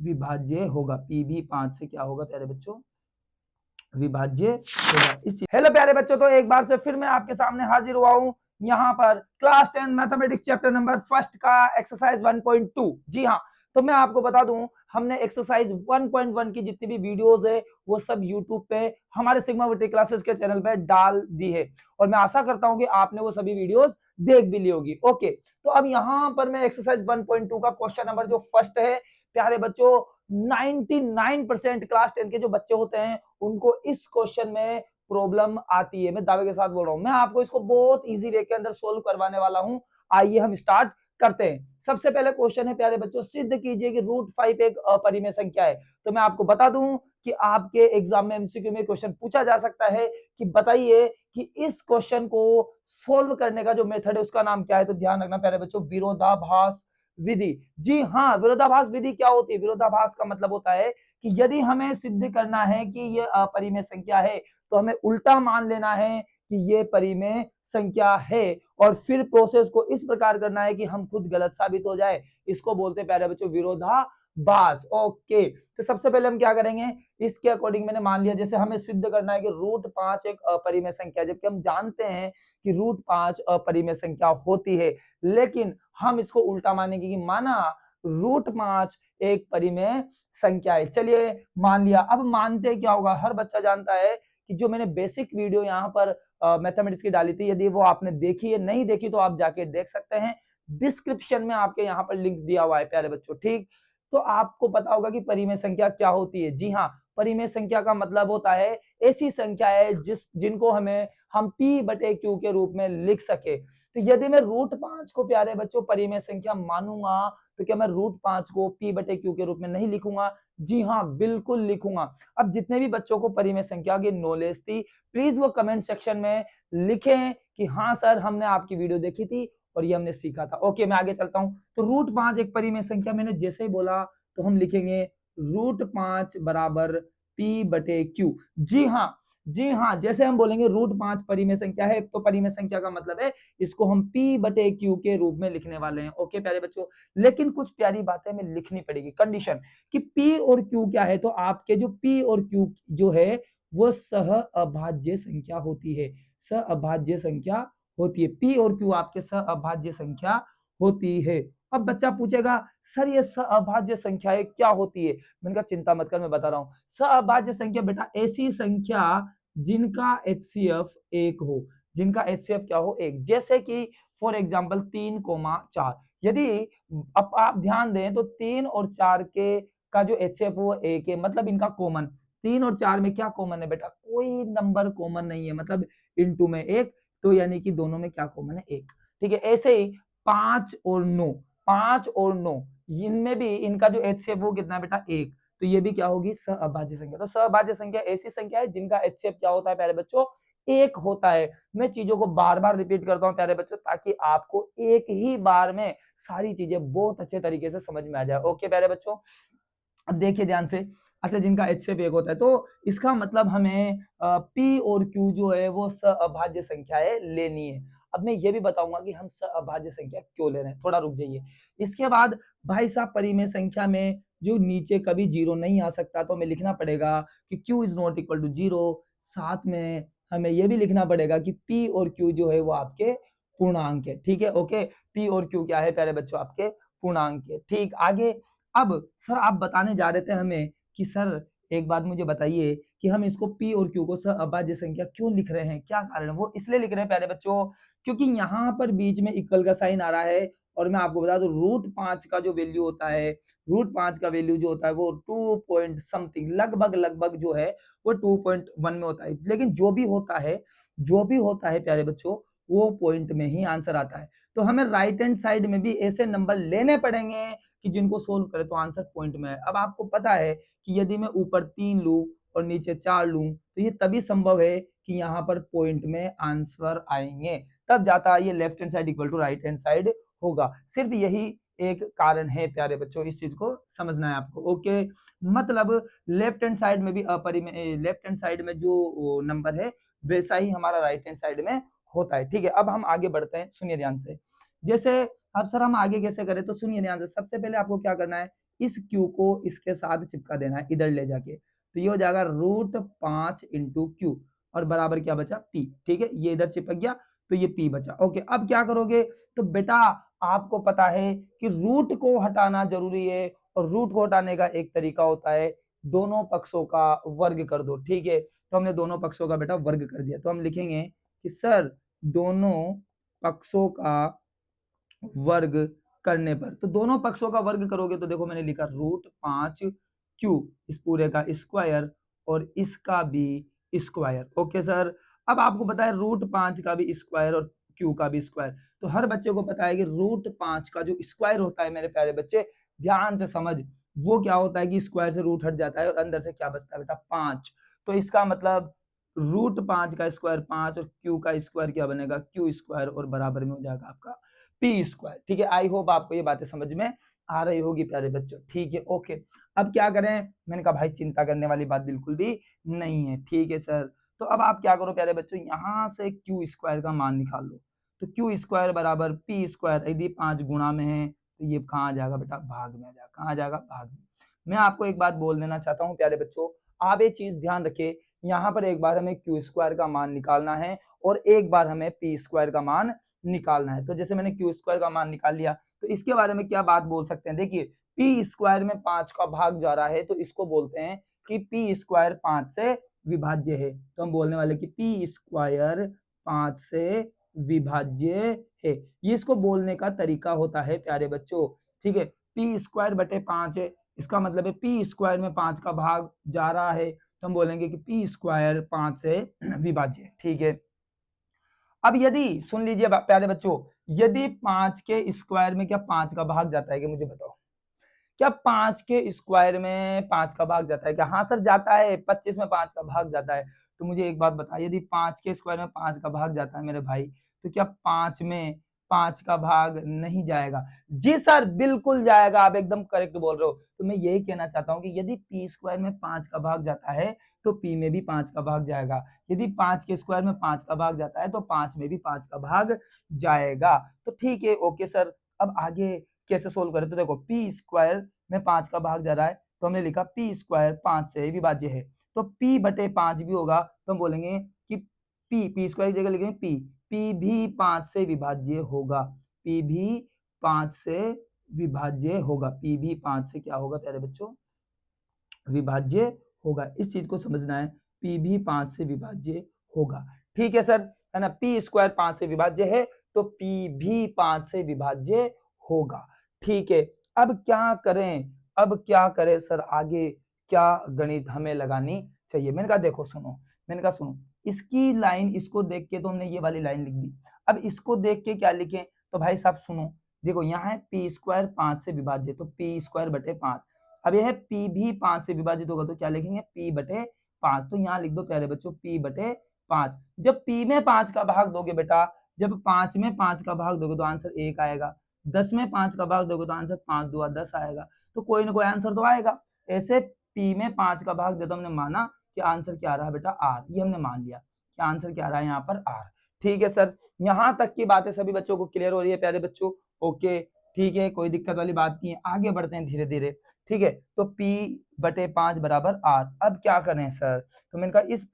विभाज्य होगा। पी भी 5 से क्या होगा प्यारे बच्चों, विभाज्य होगा। हेलो प्यारे बच्चों, तो एक बार से फिर मैं आपके सामने हाजिर हुआ हूं यहाँ पर class 10 mathematics chapter number first का एक्सरसाइज 1.2। जी हाँ, तो मैं आपको बता दूं हमने एक्सरसाइज 1.1 की जितनी भी वीडियोस है वो सब यूट्यूब पे हमारे सिग्मा विटी क्लासेस के चैनल पे डाल दी है, और मैं आशा करता हूं कि आपने वो सभी वीडियोस देख भी ली होगी। ओके, तो अब यहाँ पर मैं एक्सरसाइज 1.2 का क्वेश्चन नंबर जो फर्स्ट है प्यारे बच्चों, 99% क्लास 10 के जो बच्चे होते हैं उनको इस क्वेश्चन में प्रॉब्लम आती है। मैं दावे के साथ बोल रहा हूं, मैं आपको इसको बहुत इजी वे के अंदर सोल्व करवाने वाला हूं। आइए हम स्टार्ट करते हैं। सबसे पहले क्वेश्चन है प्यारे बच्चों, सिद्ध कीजिए कि √5 एक अपरिमेय संख्या है। तो मैं आपको बता दूं कि आपके एग्जाम में एमसीक्यू में क्वेश्चन पूछा जा सकता है कि बताइए कि इस क्वेश्चन को सोल्व करने का जो मेथड है उसका नाम क्या है। तो ध्यान रखना प्यारे बच्चों, विरोधाभास विधि। जी हाँ, विरोधाभास विधि क्या होती है? विरोधाभास का मतलब होता है कि यदि हमें सिद्ध करना है कि ये अपरिमेय संख्या है तो हमें उल्टा मान लेना है कि ये परिमेय संख्या है, और फिर प्रोसेस को इस प्रकार करना है कि हम खुद गलत साबित हो जाए। इसको बोलते हैं प्यारे बच्चों विरोधाभास। ओके, तो सबसे पहले हम क्या करेंगे, इसके अकॉर्डिंग मैंने मान लिया जैसे हमें सिद्ध करना है कि √5 एक अपरिमेय संख्या, जबकि हम जानते हैं कि √5 अपरिमेय संख्या होती है, लेकिन हम इसको उल्टा मानेंगे कि माना √5 एक परिमेय संख्या है। चलिए मान लिया। अब मानते क्या होगा, हर बच्चा जानता है कि जो मैंने बेसिक वीडियो यहाँ पर मैथमेटिक्स की डाली थी, यदि वो आपने देखी है, नहीं देखी तो आप जाके देख सकते हैं, डिस्क्रिप्शन में आपके यहाँ पर लिंक दिया हुआ है प्यारे बच्चों। ठीक, तो आपको पता होगा कि परिमेय संख्या क्या होती है। जी हाँ, परिमेय संख्या का मतलब होता है ऐसी संख्या है जिनको हम P/Q के रूप में लिख सके। तो यदि मैं √5 को प्यारे बच्चों परिमेय संख्या मानूंगा तो क्या मैं √5 को P/Q के रूप में नहीं लिखूंगा? जी हाँ, बिल्कुल लिखूंगा। अब जितने भी बच्चों को परिमेय संख्या की नॉलेज थी, प्लीज वो कमेंट सेक्शन में लिखें कि हाँ सर, हमने आपकी वीडियो देखी थी और ये हमने सीखा था। ओके, मैं आगे चलता हूं। तो √5 एक परिमेय संख्या, मैंने जैसे ही बोला तो हम लिखेंगे √5 बराबर P/Q। जी हाँ, जी हाँ, जैसे हम बोलेंगे √5 परिमेय संख्या है तो परिमेय संख्या का मतलब है इसको हम P/Q के रूप में लिखने वाले हैं। ओके प्यारे बच्चों, लेकिन कुछ प्यारी बातें हमें लिखनी पड़ेगी। कंडीशन कि P और Q क्या है, तो आपके जो P और Q जो है वो सह अभाज्य संख्या होती है। सह अभाज्य संख्या होती है, P और Q आपके सह अभाज्य संख्या होती है। अब बच्चा पूछेगा सर ये सह अभाज्य संख्याएं क्या होती है? मैंने कहा चिंता मत कर, मैं बता रहा हूं। सह अभाज्य संख्या बेटा ऐसी संख्या जिनका HCF 1 हो, जिनका HCF क्या हो, 1। जैसे कि फॉर एग्जाम्पल 3,4। यदि अब आप ध्यान दें तो 3 और 4 के का जो HCF वो 1 है, मतलब इनका कॉमन 3 और 4 में क्या कॉमन है बेटा? कोई नंबर कॉमन नहीं है, मतलब इनटू में 1, तो यानी कि दोनों में क्या कॉमन है? 1। ठीक है, ऐसे ही 5 और 9, 5 और 9 इनमें भी इनका जो HCF वो कितना है बेटा? 1। तो ये भी क्या होगी? सहअभाज्य संख्या। तो सहअभाज्य संख्या ऐसी संख्या है जिनका HCF क्या होता है प्यारे बच्चों? 1 होता है। मैं चीजों को बार बार रिपीट करता हूं प्यारे बच्चों ताकि आपको एक ही बार में सारी चीजें बहुत अच्छे तरीके से समझ में आ जाए। ओके प्यारे बच्चों, अब देखिए ध्यान से। अच्छा, जिनका HCF 1 होता है तो इसका मतलब हमें P और Q जो है वो सहअभाज्य संख्याएं लेनी है। अब मैं ये भी बताऊंगा कि हम सहअभाज्य संख्या क्यों ले रहे हैं, थोड़ा रुक जाइए। इसके बाद भाई साहब परिमेय संख्या में जो नीचे कभी 0 नहीं आ सकता तो हमें लिखना पड़ेगा कि Q is not equal to 0। साथ में हमें यह भी लिखना पड़ेगा कि P और Q जो है वो आपके पूर्णांक है। ठीक है, ओके, P और Q क्या है प्यारे बच्चों? आपके पूर्णांक है। ठीक, आगे। अब सर आप बताने जा रहे थे हमें कि सर एक बात मुझे बताइए कि हम इसको P और Q को सहअभाज्य संख्या क्यों लिख रहे हैं, क्या कारण है? वो इसलिए लिख रहे हैं प्यारे बच्चों क्योंकि यहाँ पर बीच में इक्वल का साइन आ रहा है, और मैं आपको बता दूं √5 का जो वैल्यू होता है, √5 का वैल्यू जो होता है वो 2 पॉइंट समथिंग लगभग जो है वो 2.1 में होता है। लेकिन जो भी होता है प्यारे बच्चों वो पॉइंट में ही आंसर आता है। तो हमें राइट हैंड साइड में भी ऐसे नंबर लेने पड़ेंगे कि जिनको सोल्व करें तो आंसर पॉइंट में है। अब आपको पता है कि यदि मैं ऊपर 3 लूं और नीचे 4 लूं तो ये तभी संभव है कि यहाँ पर पॉइंट में आंसर आएंगे, तब जाता ये left hand side equal to right hand side होगा। सिर्फ यही एक कारण है प्यारे बच्चों, इस चीज को समझना है आपको। ओके, मतलब लेफ्ट हैंड साइड में भी अपरिमेय, लेफ्ट हैंड साइड में जो नंबर है वैसा ही हमारा राइट हैंड साइड में होता है। ठीक है, अब हम आगे बढ़ते हैं, सुनिए ध्यान से। जैसे अब सर हम आगे कैसे करें, तो सुनिए ध्यान से। सबसे पहले आपको क्या करना है, इस क्यू को इसके साथ चिपका देना है इधर ले जाके, तो ये हो जाएगा √5 इंटू क्यू और बराबर क्या बचा पी। ठीक है, ये इधर चिपक गया तो ये पी बचा। ओके, अब क्या करोगे, तो बेटा आपको पता है कि रूट को हटाना जरूरी है और रूट को हटाने का एक तरीका होता है दोनों पक्षों का वर्ग कर दो। ठीक है, तो हमने दोनों पक्षों का बेटा वर्ग कर दिया, तो हम लिखेंगे कि सर दोनों पक्षों का वर्ग करने पर, तो दोनों पक्षों का वर्ग करोगे तो देखो मैंने लिखा √5 क्यू इस पूरे का स्क्वायर और इसका भी स्क्वायर। ओके सर, अब आपको पता है √5 का भी स्क्वायर और क्यू का भी स्क्वायर, तो हर बच्चे को पता है कि √5 का जो स्क्वायर होता है मेरे प्यारे बच्चे ध्यान से समझ, वो क्या होता है कि स्क्वायर से रूट हट जाता है और अंदर से क्या बचता है बेटा 5, तो इसका मतलब √5 का स्क्वायर 5 और क्यू का स्क्वायर क्या बनेगा क्यू स्क्वायर और बराबर में हो जाएगा आपका पी स्क्वायर। ठीक है, आई होप आपको ये बातें समझ में आ रही होगी प्यारे बच्चों। ठीक है, ओके, अब क्या करें, मैंने कहा भाई चिंता करने वाली बात बिल्कुल भी नहीं है। ठीक है सर, तो अब आप क्या करो प्यारे बच्चों, यहाँ से क्यू स्क्वायर का मान निकाल लो, तो क्यू स्क्वायर बराबर पी स्क्वायर, यदि 5 गुणा में है तो ये कहाँ आ जाएगा बेटा भाग में आ जाएगा, कहाँ आ जाएगा भाग में। मैं आपको एक बात बोल देना चाहता हूँ प्यारे बच्चों, आप ये चीज ध्यान रखिए, यहाँ पर एक बार हमें क्यू स्क्वायर का मान निकालना है और एक बार हमें पी स्क्वायर का मान निकालना है। तो जैसे मैंने क्यू स्क्वायर का मान निकाल लिया, तो इसके बारे में क्या बात बोल सकते हैं, देखिए पी स्क्वायर में 5 का भाग जा रहा है तो इसको बोलते हैं कि पी स्क्वायर 5 से विभाज्य है, तो हम बोलने वाले कि पी स्क्वायर 5 से विभाज्य है, ये इसको बोलने का तरीका होता है प्यारे बच्चों। ठीक है, पी स्क्वायर बटे 5 है, इसका मतलब है पी स्क्वायर में 5 का भाग जा रहा है, तो हम बोलेंगे कि पी स्क्वायर 5 से विभाज्य है। ठीक है, अब यदि सुन लीजिए प्यारे बच्चों, यदि 5 के स्क्वायर में क्या 5 का भाग जाता है क्या, मुझे बताओ, क्या 5 के स्क्वायर में 5 का भाग जाता है क्या? हाँ सर जाता है, 25 में 5 का भाग जाता है। तो मुझे एक बात बता, यदि 5 के स्क्वायर में 5 का भाग जाता है मेरे भाई, तो क्या 5 में 5 का भाग नहीं जाएगा? जी सर बिल्कुल जाएगा, आप एकदम करेक्ट बोल रहे हो। तो मैं यही कहना चाहता हूँ कि यदि पी स्क्वायर में 5 का भाग जाता है तो पी में भी 5 का भाग जाएगा, यदि 5 के स्क्वायर में 5 का भाग जाता है तो 5 में भी 5 का भाग जाएगा। तो ठीक है, ओके सर, अब आगे कैसे सोल्व करें, तो देखो पी स्क्वायर में 5 का भाग जा रहा है तो हमने लिखा पी स्क्वायर 5 से विभाज्य है, तो पी बटे 5 भी होगा, तो हम बोलेंगे कि पी स्क्वायर की जगह लिखेंगे पी भी 5 से विभाज्य होगा, पी भी 5 से विभाज्य होगा, पी भी 5 से क्या होगा प्यारे बच्चों विभाज्य होगा, इस चीज को समझना है, पी भी 5 से विभाज्य होगा। ठीक है सर, है ना, पी स्क्वायर 5 से विभाज्य है तो पी भी 5 से विभाज्य होगा। ठीक है, अब क्या करें, अब क्या करें सर, आगे क्या गणित हमें लगानी चाहिए। मैंने कहा देखो सुनो, मैंने कहा सुनो, इसकी लाइन इसको देख के तो हमने ये वाली लाइन लिख दी, अब इसको देख के क्या लिखें, तो भाई साहब सुनो, देखो यहाँ है पी स्क्वायर 5 से विभाज्य, तो पी स्क्वायर बटे 5, अब यह पी भी 5 से विभाजित होगा तो क्या लिखेंगे पी बटे 5, तो यहाँ लिख दो प्यारे बच्चों पी बटे 5। जब पी में 5 का भाग दोगे बेटा, जब 5 में 5 का भाग दोगे तो आंसर 1 आएगा, 10 में 5 का भाग दोगे तो आंसर 5 दूना 10 आएगा, तो कोई ना कोई आंसर तो आएगा। ऐसे पी में 5 का भाग दे तो हमने माना कि आंसर क्या आ रहा है बेटा आर, ये हमने मान लिया कि आंसर क्या आ रहा है यहाँ पर आर। ठीक है सर, यहाँ तक की बातें सभी बच्चों को क्लियर हो रही है प्यारे बच्चों, ओके ठीक है, कोई दिक्कत वाली बात नहीं है, आगे बढ़ते हैं धीरे धीरे। ठीक है, तो P बटे 5 बराबर R, अब क्या करें सर, तो मैंने कहा इस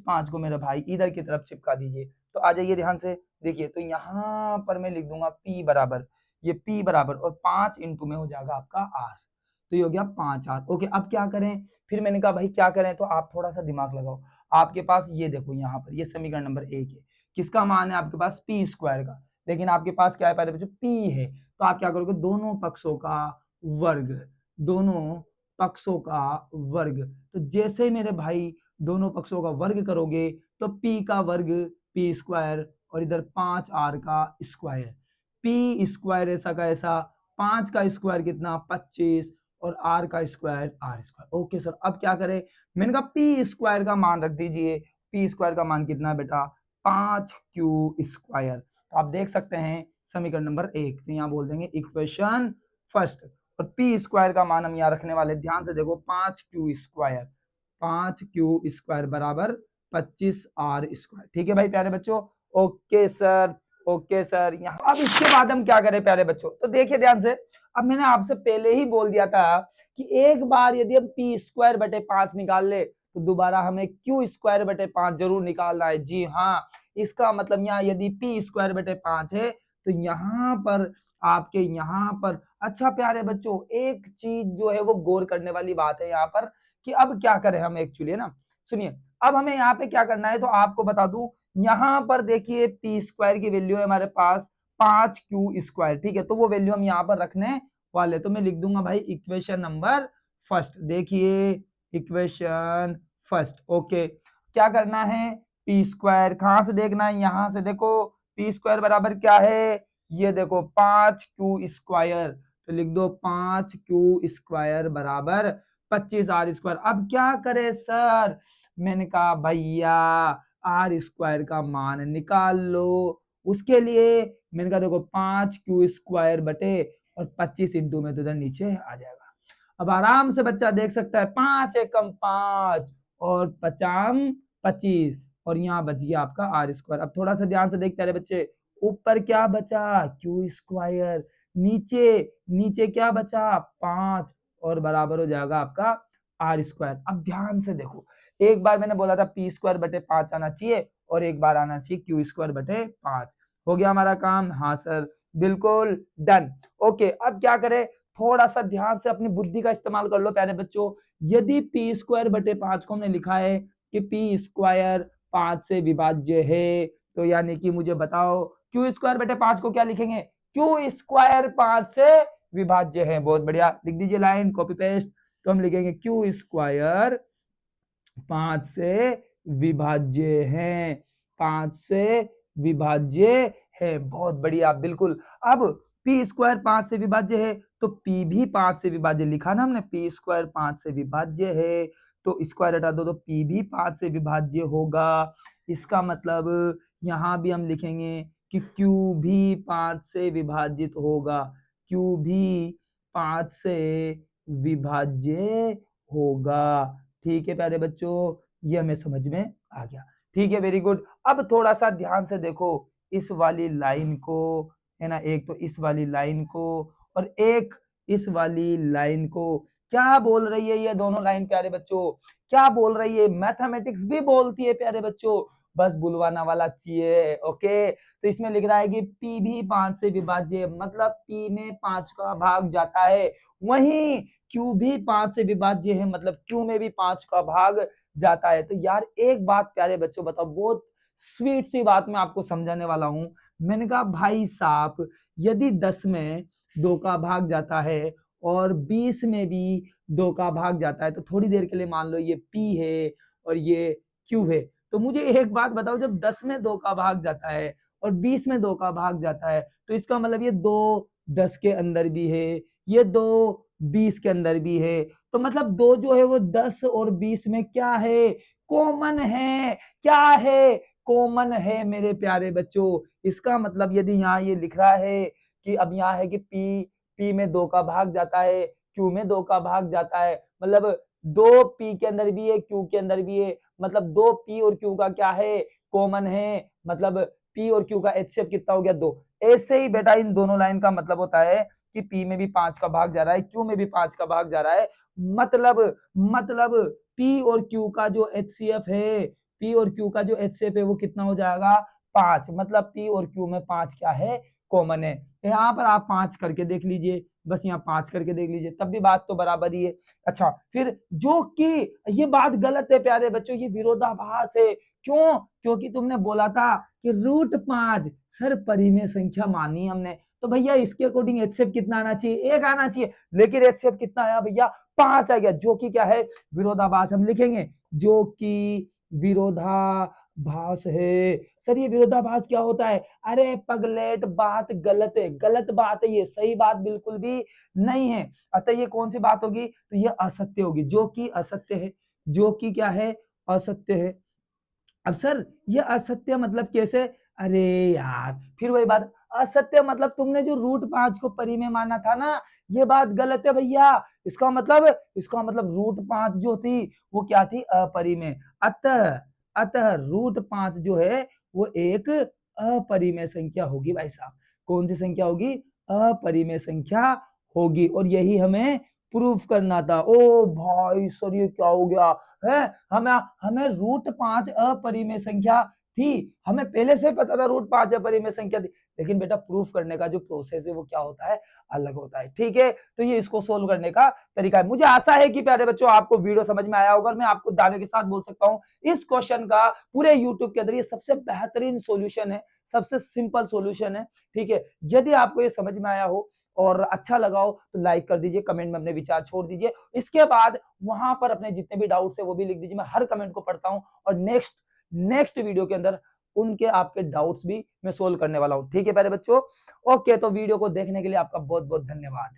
5 को मेरे भाई इधर की तरफ चिपका दीजिए, तो आ जाइए ध्यान से देखिए, तो यहाँ पर मैं लिख दूंगा P बराबर, ये P बराबर और 5 इंटू में हो जाएगा आपका R, तो ये हो गया 5R। ओके, अब क्या करें, फिर मैंने कहा भाई क्या करें, तो आप थोड़ा सा दिमाग लगाओ, आपके पास ये देखो यहाँ पर ये समीकरण नंबर 1 है, किसका मान है आपके पास P स्क्वायर का, लेकिन आपके पास क्या है पहले बच्चों P है, तो आप क्या करोगे दोनों पक्षों का वर्ग, दोनों पक्षों का वर्ग, तो जैसे मेरे भाई दोनों पक्षों का वर्ग करोगे तो p का वर्ग p स्क्वायर और इधर 5r का स्क्वायर, p स्क्वायर ऐसा का ऐसा, 5 का स्क्वायर कितना 25 और r का square r square. Okay sir, अब क्या करें, मैंने कहा p स्क्वायर का मान रख दीजिए, p स्क्वायर का मान कितना है बेटा 5q स्क्वायर, तो आप देख सकते हैं समीकरण नंबर 1, तो यहाँ बोल देंगे इक्वेशन फर्स्ट, और पी स्क्वायर का मान हम यहाँ रखने वाले, ध्यान से देखो 5q स्क्वायर बराबर 25r स्क्वायर। ठीक है भाई प्यारे बच्चों, ओके सर, ओके सर। यहाँ अब इसके बाद हम क्या करें प्यारे बच्चों, तो देखिए ध्यान से, अब मैंने आपसे पहले ही बोल दिया था कि एक बार यदि हम पी स्क्वायर बटे 5 निकाल ले तो दोबारा हमें क्यू स्क्वायर बटे 5 जरूर निकालना है। जी हाँ, इसका मतलब यहाँ यदि पी स्क्वायर बटे 5 है तो यहाँ पर आपके यहाँ पर अच्छा प्यारे बच्चों एक चीज जो है वो गौर करने वाली बात है यहाँ पर कि अब क्या करें हम एक्चुअली, है ना। सुनिए, अब हमें यहाँ पे क्या करना है तो आपको बता दूं, यहाँ पर देखिए पी स्क्वायर की वैल्यू है हमारे पास 5q स्क्वायर, ठीक है। तो वो वैल्यू हम यहाँ पर रखने वाले, तो मैं लिख दूंगा भाई इक्वेशन नंबर फर्स्ट। देखिए इक्वेशन फर्स्ट, ओके। क्या करना है, पी स्क्वायर कहां से देखना है, यहां से देखो पी स्क्वायर बराबर क्या है, ये देखो 5q स्क्वायर, तो लिख दो 5q स्क्वायर बराबर 25r स्क्वायर। अब क्या करे सर, मैंने कहा भैया आर स्क्वायर का मान निकाल लो। उसके लिए मैंने कहा देखो 5q स्क्वायर बटे और 25 इंटू में तो इधर नीचे आ जाएगा। अब आराम से बच्चा देख सकता है 5 एकम 5 और 5 25 और यहाँ बच गया आपका आर स्क्वायर। अब थोड़ा सा ध्यान से देखते रहे बच्चे, ऊपर क्या बचा क्यू स्क्वायर, नीचे नीचे क्या बचा 5 और बराबर हो जाएगा आपका आर स्क्वायर। अब ध्यान से देखो, एक बार मैंने बोला था पी स्क्वायर बटे 5 आना चाहिए और एक बार आना चाहिए क्यू स्क्वायर बटे 5। हो गया हमारा काम, हाँ सर बिल्कुल डन। ओके, अब क्या करें, थोड़ा सा ध्यान से अपनी बुद्धि का इस्तेमाल कर लो प्यारे बच्चों। यदि पी स्क्वायर बटे 5 को हमने लिखा है कि पी स्क्वायर 5 से विभाज्य है, तो यानी कि मुझे बताओ क्यू स्क्वायर बटे 5 को क्या लिखेंगे, क्यू स्क्वायर 5 से विभाज्य है। बहुत बढ़िया, लिख दीजिए लाइन कॉपी पेस्ट। तो हम लिखेंगे क्यू स्क्वायर 5 से विभाज्य है, 5 से विभाज्य है। बहुत बढ़िया, बिल्कुल। अब पी स्क्वायर 5 से विभाज्य है तो पी भी 5 से विभाज्य लिखा ना हमने, पी स्क्वायर 5 से विभाज्य है तो स्क्वायर हटा दो तो पी भी 5 से विभाज्य होगा। इसका मतलब यहां भी हम लिखेंगे कि क्यू भी 5 से विभाजित होगा, क्यू भी 5 से विभाज्य होगा। ठीक है प्यारे बच्चों, ये हमें समझ में आ गया। ठीक है, वेरी गुड। अब थोड़ा सा ध्यान से देखो इस वाली लाइन को, है ना, एक तो इस वाली लाइन को और एक इस वाली लाइन को। क्या बोल रही है ये दोनों लाइन प्यारे बच्चों, क्या बोल रही है, मैथमेटिक्स भी बोलती है प्यारे बच्चों, बस बुलवाना वाला चाहिए। ओके, तो इसमें लिख रहा है कि P भी 5 से विभाज्य, मतलब P में 5 का भाग जाता है, वहीं Q भी 5 से विभाज्य है, मतलब Q में भी 5 का भाग जाता है। तो यार एक बात प्यारे बच्चों बताओ, बहुत स्वीट सी बात मैं आपको समझाने वाला हूं। मैंने कहा भाई साहब यदि 10 में 2 का भाग जाता है और 20 में भी 2 का भाग जाता है, तो थोड़ी देर के लिए मान लो ये P है और ये Q है, तो मुझे एक बात बताओ, जब 10 में 2 का भाग जाता है और 20 में 2 का भाग जाता है तो इसका मतलब ये 2 10 के अंदर भी है, ये 2 20 के अंदर भी है, तो मतलब 2 जो है वो 10 और 20 में क्या है, कॉमन है। क्या है, कॉमन है मेरे प्यारे बच्चों। इसका मतलब यदि यहाँ ये लिख रहा है कि अब यहाँ है कि P में 2 का भाग जाता है, Q में 2 का भाग जाता है, मतलब 2 P के अंदर भी है, Q के अंदर भी है, मतलब 2 P और Q का क्या है, कॉमन है, मतलब P और Q का HCF कितना हो गया 2। ऐसे ही बेटा इन दोनों लाइन का मतलब होता है कि P में भी 5 का भाग जा रहा है, Q में भी 5 का भाग जा रहा है, मतलब P और Q का जो HCF है, P और Q का जो HCF है वो कितना हो जाएगा 5, मतलब P और Q में 5 क्या है, कॉमन है। यहाँ पर आप 5 करके देख लीजिए, बस यहाँ 5 करके देख लीजिए, तब भी बात तो बराबर ही है। अच्छा, फिर जो कि ये बात गलत है प्यारे बच्चों, ये विरोधाभास है। क्यों, क्योंकि तुमने बोला था कि √5 सर परिमेय संख्या मानी हमने, तो भैया इसके अकॉर्डिंग HCF कितना आना चाहिए, 1 आना चाहिए, लेकिन HCF कितना आया भैया 5 आ गया, जो कि क्या है, विरोधाभास। हम लिखेंगे जो कि विरोधाभास है। सर ये विरोधाभास क्या होता है, अरे पगलेट बात गलत है, गलत बात है ये, सही बात बिल्कुल भी नहीं है। अतः ये कौन सी बात होगी, तो ये असत्य होगी, जो कि असत्य है, जो कि क्या है, असत्य है। अब सर ये असत्य मतलब कैसे, अरे यार फिर वही बात, असत्य मतलब तुमने जो √5 को परिमेय माना था ना, ये बात गलत है भैया। इसका मतलब √5 जो थी वो क्या थी, अपरिमेय। अतः अतः √5 जो है वो एक अपरिमेय संख्या होगी भाई साहब। कौन सी संख्या होगी, अपरिमेय संख्या होगी और यही हमें प्रूफ करना था। ओ भाई सर ये क्या हो गया है, हमें हमें √5 अपरिमेय संख्या थी, हमें पहले से पता था √5 अपरिमेय संख्या थी, लेकिन बेटा प्रूफ करने का जो प्रोसेस है वो क्या होता है, अलग होता है। ठीक है, तो ये इसको सोल्व करने का तरीका है। मुझे आशा है कि प्यारे बच्चों आपको वीडियो समझ में आया होगा और मैं आपको दावे के साथ बोल सकता हूं इस क्वेश्चन का पूरे यूट्यूब के अंदर ये सबसे बेहतरीन सॉल्यूशन है, सबसे सिंपल सॉल्यूशन है। ठीक है, यदि आपको ये समझ में आया हो और अच्छा लगा हो तो लाइक कर दीजिए, कमेंट में अपने विचार छोड़ दीजिए। इसके बाद वहां पर अपने जितने भी डाउट्स है वो भी लिख दीजिए, मैं हर कमेंट को पढ़ता हूं और नेक्स्ट वीडियो के अंदर उनके आपके डाउट्स भी मैं सोल्व करने वाला हूं। ठीक है प्यारे बच्चों, ओके, तो वीडियो को देखने के लिए आपका बहुत बहुत धन्यवाद।